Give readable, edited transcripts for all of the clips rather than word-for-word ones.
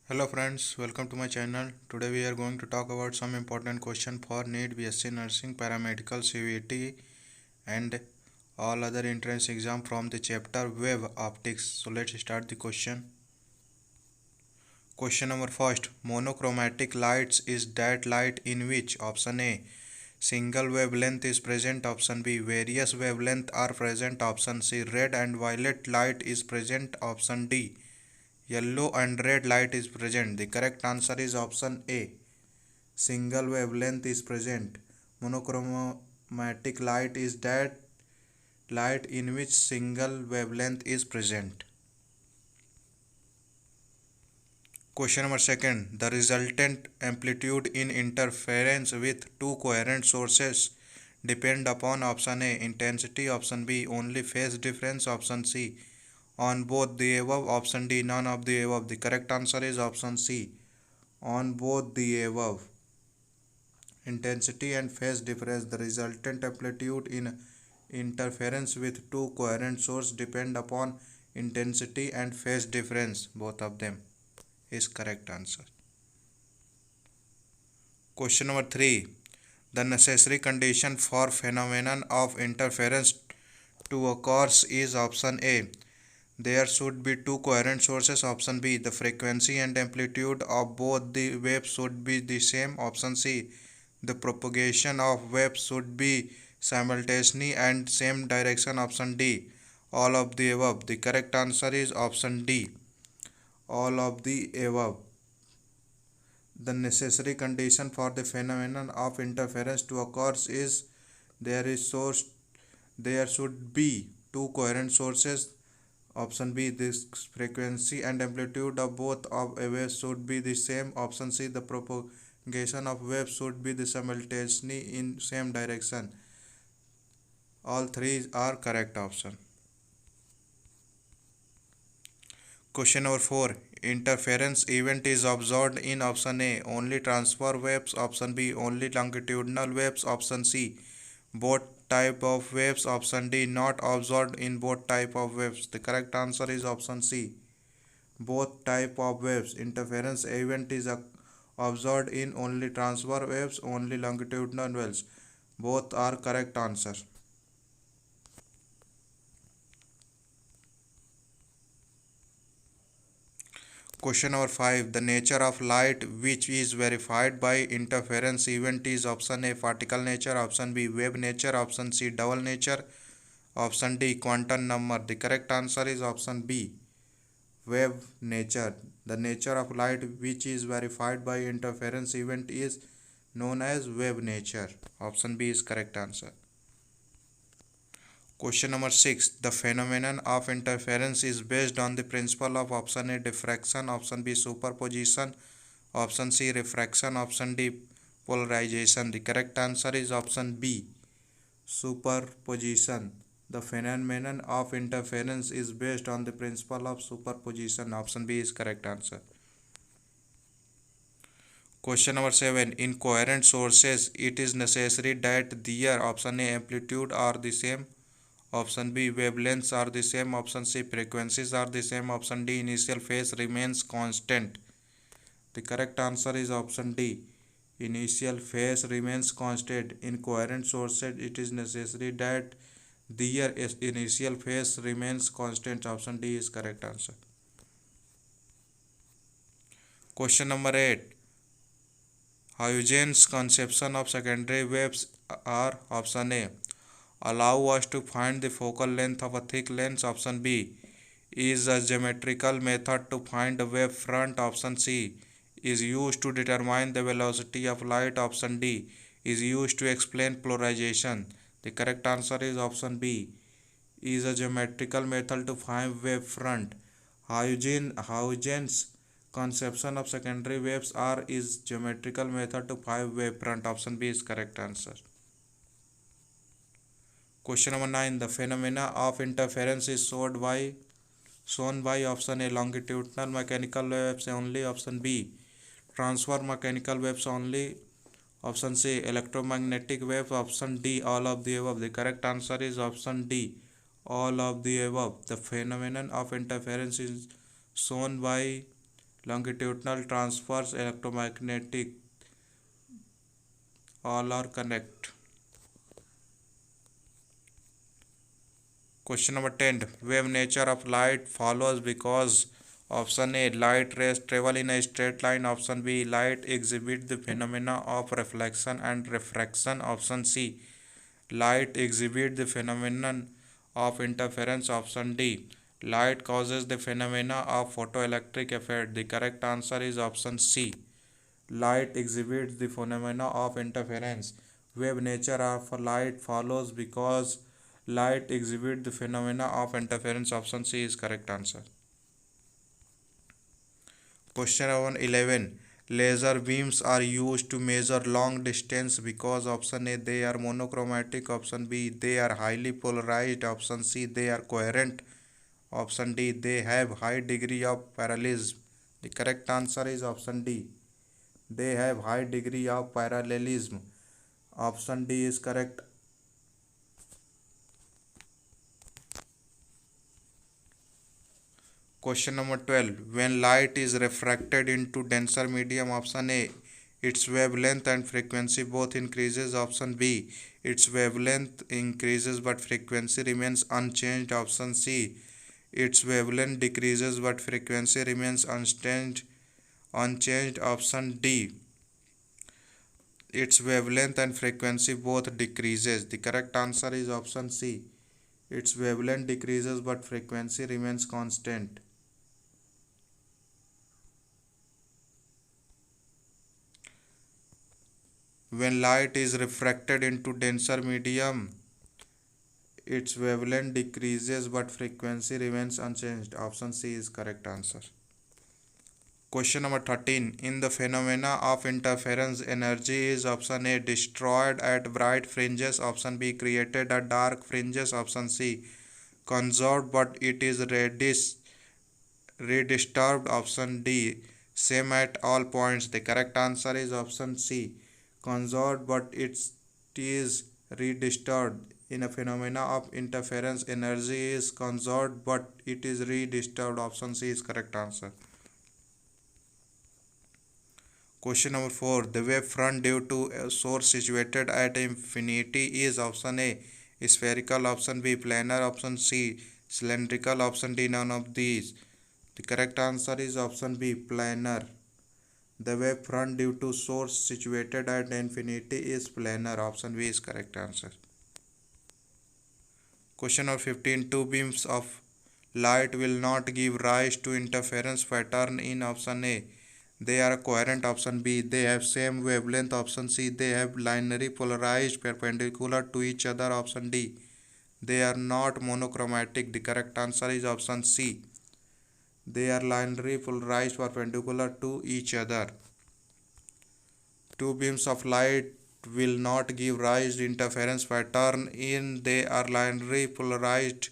Hello friends, welcome to my channel. Today we are going to talk about some important question for Neet, Bsc Nursing, Paramedical, CVT and all other entrance exam from the chapter Wave Optics. So let's start the question. Question number first. Monochromatic lights is that light in which option A. Single wavelength is present, option B. Various wavelengths are present, option C. Red and violet light is present, option D. Yellow and red light is present. The correct answer is option A. Single wavelength is present. Monochromatic light is that light in which single wavelength is present. Question number second. The resultant amplitude in interference with two coherent sources depend upon option A. Intensity, option B. Only phase difference, option C. On both the above, option D. None of the above. The correct answer is option C. On both the above. Intensity and phase difference. The resultant amplitude in interference with two coherent sources depend upon intensity and phase difference. Both of them is correct answer. Question number 3. The necessary condition for phenomenon of interference to occur is option A. There should be two coherent sources, option B. The frequency and amplitude of both the waves should be the same, option C. The propagation of waves should be simultaneous and same direction, option D. All of the above. The correct answer is option D. All of the above. The necessary condition for the phenomenon of interference to occur is there should be two coherent sources. Option B. This frequency and amplitude of both of waves should be the same. Option C. The propagation of waves should be the simultaneously in same direction. All three are correct option. Question number 4. Interference event is observed in option A. Only transfer waves. Option B. Only longitudinal waves. Option C. Both type of waves. Option D. Not observed in both type of waves. The correct answer is option C. Both type of waves. Interference event is observed in only transfer waves, only longitudinal waves. Both are correct answer. Question number 5. The nature of light which is verified by interference event is option A. Particle nature, option B. Wave nature, option C. Double nature, option D. Quantum number. The correct answer is option B. Wave nature. The nature of light which is verified by interference event is known as wave nature. Option B is correct answer. Question number 6. The phenomenon of interference is based on the principle of option A. Diffraction, option B. Superposition, option C. Refraction, option D. Polarization. The correct answer is option B. Superposition. The phenomenon of interference is based on the principle of superposition. Option B is correct answer. Question number 7. In coherent sources, it is necessary that their option A. amplitude are the same, option B. wavelengths are the same, option C. frequencies are the same, option D. initial phase remains constant. The correct answer is option D. Initial phase remains constant. In coherent sources, it is necessary that their initial phase remains constant. Option D is correct answer. Question number 8. Huygens conception of secondary waves are option A. Allow us to find the focal length of a thick lens. Option B is a geometrical method to find the wave front. Option C is used to determine the velocity of light. Option D is used to explain polarization. The correct answer is option B. Is a geometrical method to find wave front. Huygens conception of secondary waves are is geometrical method to find wave front. Option B is correct answer. Question number 9. The phenomena of interference is shown by option A. longitudinal mechanical waves only, option B. transfer mechanical waves only, option C. electromagnetic waves, option D. all of the above. The correct answer is option D. All of the above. The phenomenon of interference is shown by longitudinal transverse electromagnetic, all are correct. Question number 10. Wave nature of light follows because option A, light rays travel in a straight line. Option B, light exhibits the phenomena of reflection and refraction. Option C, light exhibits the phenomenon of interference. Option D, light causes the phenomena of photoelectric effect. The correct answer is option C, light exhibits the phenomena of interference. Wave nature of light follows because light exhibits the phenomena of interference. Option C is correct answer. Question number 11. Laser beams are used to measure long distance because option A, they are monochromatic. Option B, they are highly polarized. Option C, they are coherent. Option D, they have high degree of parallelism. The correct answer is option D, they have high degree of parallelism. Option D is correct. Question number 12. When light is refracted into denser medium, option A, its wavelength and frequency both increases. Option B, its wavelength increases but frequency remains unchanged. Option C, its wavelength decreases but frequency remains unchanged. Option D, its wavelength and frequency both decreases. The correct answer is option C, its wavelength decreases but frequency remains constant. When light is refracted into denser medium, its wavelength decreases but frequency remains unchanged. Option C is correct answer. Question number 13. In the phenomena of interference, energy is option A, destroyed at bright fringes. Option B, created at dark fringes. Option C, conserved but it is redisturbed. Option D, same at all points. The correct answer is option C, conserved but it is redisturbed. In a phenomena of interference, energy is conserved but it is redisturbed. Option C is correct answer. Question number 4. The wave front due to a source situated at infinity is option A, spherical. Option B, planar. Option C, cylindrical. Option D, none of these. The correct answer is option B, planar. The wave front due to source situated at infinity is planar. Option B is correct answer. Question number 15. Two beams of light will not give rise to interference pattern in option A, they are coherent. Option B, they have same wavelength. Option C, they have linearly polarized perpendicular to each other. Option D, they are not monochromatic. The correct answer is option C, they are linearly polarized perpendicular to each other. Two beams of light will not give rise to interference pattern in they are linearly polarized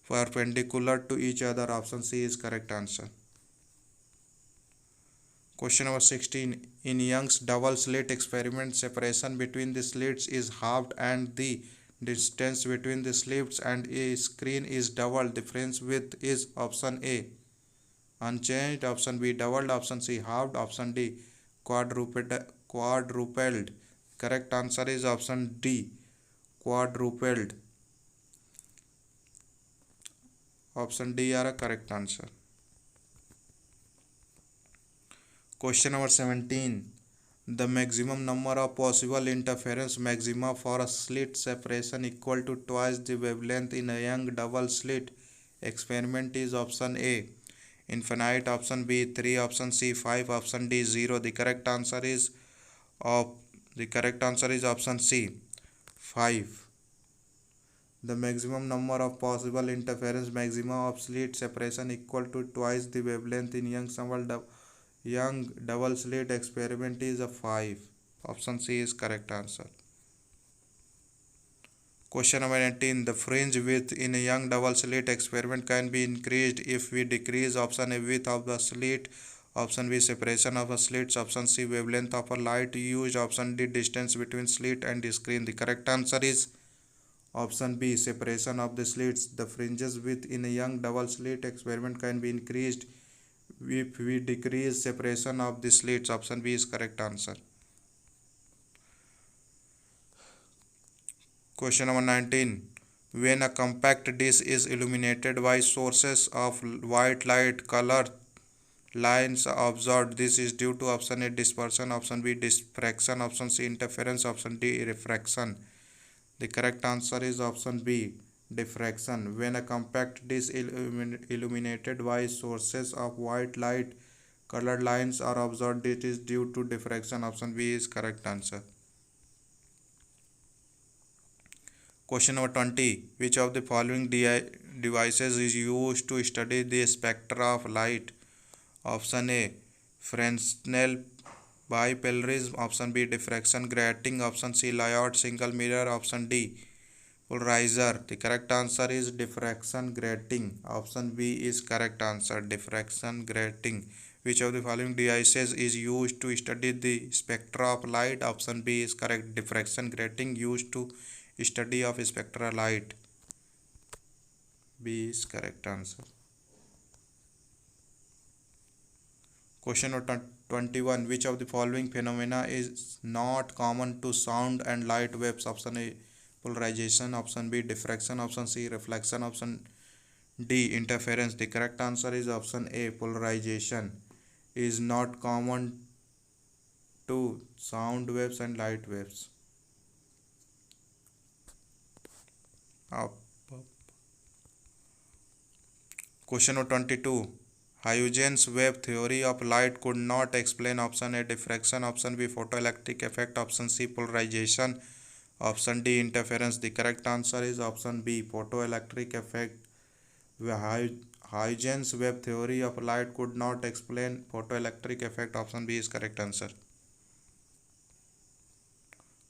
perpendicular to each other. Option C is correct answer. Question number 16. In Young's double slit experiment, separation between the slits is halved and the distance between the slits and a screen is doubled. The fringe width is option A, unchanged. Option B, doubled. Option C, halved. Option D, quadrupled. Correct answer is option D, quadrupled. Option D are a correct answer. Question number 17. The maximum number of possible interference maxima for a slit separation equal to twice the wavelength in a Young double slit experiment is option A, infinite. Option B, 3. Option C, 5. Option D, 0. The correct answer is option C, 5. The maximum number of possible interference maxima of slit separation equal to twice the wavelength in Young double slit experiment is a 5. Option C is correct answer. Question number 19. The fringe width in a Young double slit experiment can be increased if we decrease option A, width of the slit. Option B, separation of the slits. Option C, wavelength of a light used. Option D, distance between slit and the screen. The correct answer is option B, separation of the slits. The fringes width in a Young double slit experiment can be increased if we decrease separation of the slits. Option B is correct answer. Question number 19. When a compact dish is illuminated by sources of white light, color lines observed, this is due to option A dispersion, option B diffraction, option C interference, option D refraction. The correct answer is option B, diffraction. When a compact dish is illuminated by sources of white light, colored lines are observed, it is due to diffraction. Option B is correct answer. Question number 20. Which of the following devices is used to study the spectra of light? Option A, Fresnel bipolarism. Option B, diffraction grating. Option C, Layard single mirror. Option D, polarizer. The correct answer is diffraction grating. Option B is correct answer, diffraction grating. Which of the following devices is used to study the spectra of light? Option B is correct, diffraction grating used to study of spectral light. B is correct answer. Question number 21. Which of the following phenomena is not common to sound and light waves? Option A, polarization. Option B, diffraction. Option C, reflection. Option D, interference. The correct answer is option A, polarization is not common to sound waves and light waves. Question 22. Huygens wave theory of light could not explain. Option A, diffraction. Option B, photoelectric effect. Option C, polarization. Option D, interference. The correct answer is option B, photoelectric effect. Huygens wave theory of light could not explain photoelectric effect. Option B is correct answer.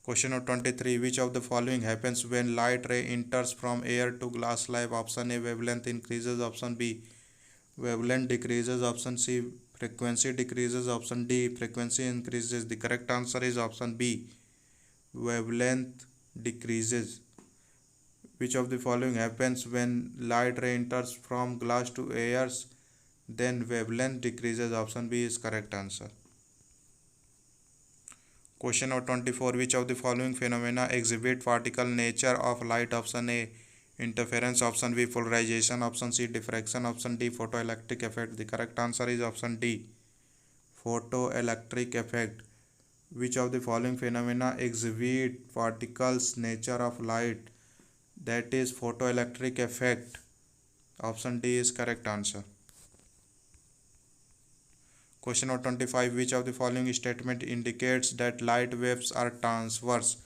Question of 23. Which of the following happens when light ray enters from air to glass slab? Option A, wavelength increases. Option B, wavelength decreases. Option C, frequency decreases. Option D, frequency increases. The correct answer is option B, wavelength decreases. Which of the following happens when light ray enters from glass to air? Then wavelength decreases. Option B is correct answer. Question number 24. Which of the following phenomena exhibit particle nature of light? Option A, interference. Option B, polarization. Option C, diffraction. Option D, photoelectric effect. The correct answer is option D, photoelectric effect. Which of the following phenomena exhibit particles nature of light? That is photoelectric effect. Option D is correct answer. Question number 25. Which of the following statement indicates that light waves are transverse?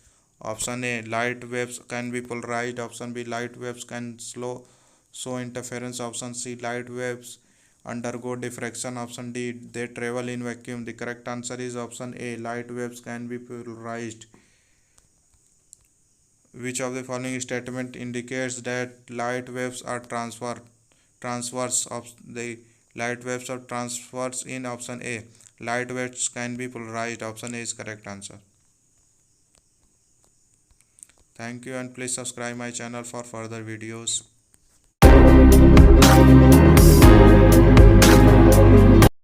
Option A, light waves can be polarized. Option B, light waves can show interference. Option C, light waves undergo diffraction. Option D, they travel in vacuum. The correct answer is option A, light waves can be polarized. Which of the following statement indicates that light waves are transverse? The light waves are transverse in option A. Light waves can be polarized. Option A is correct answer. Thank you and please subscribe my channel for further videos.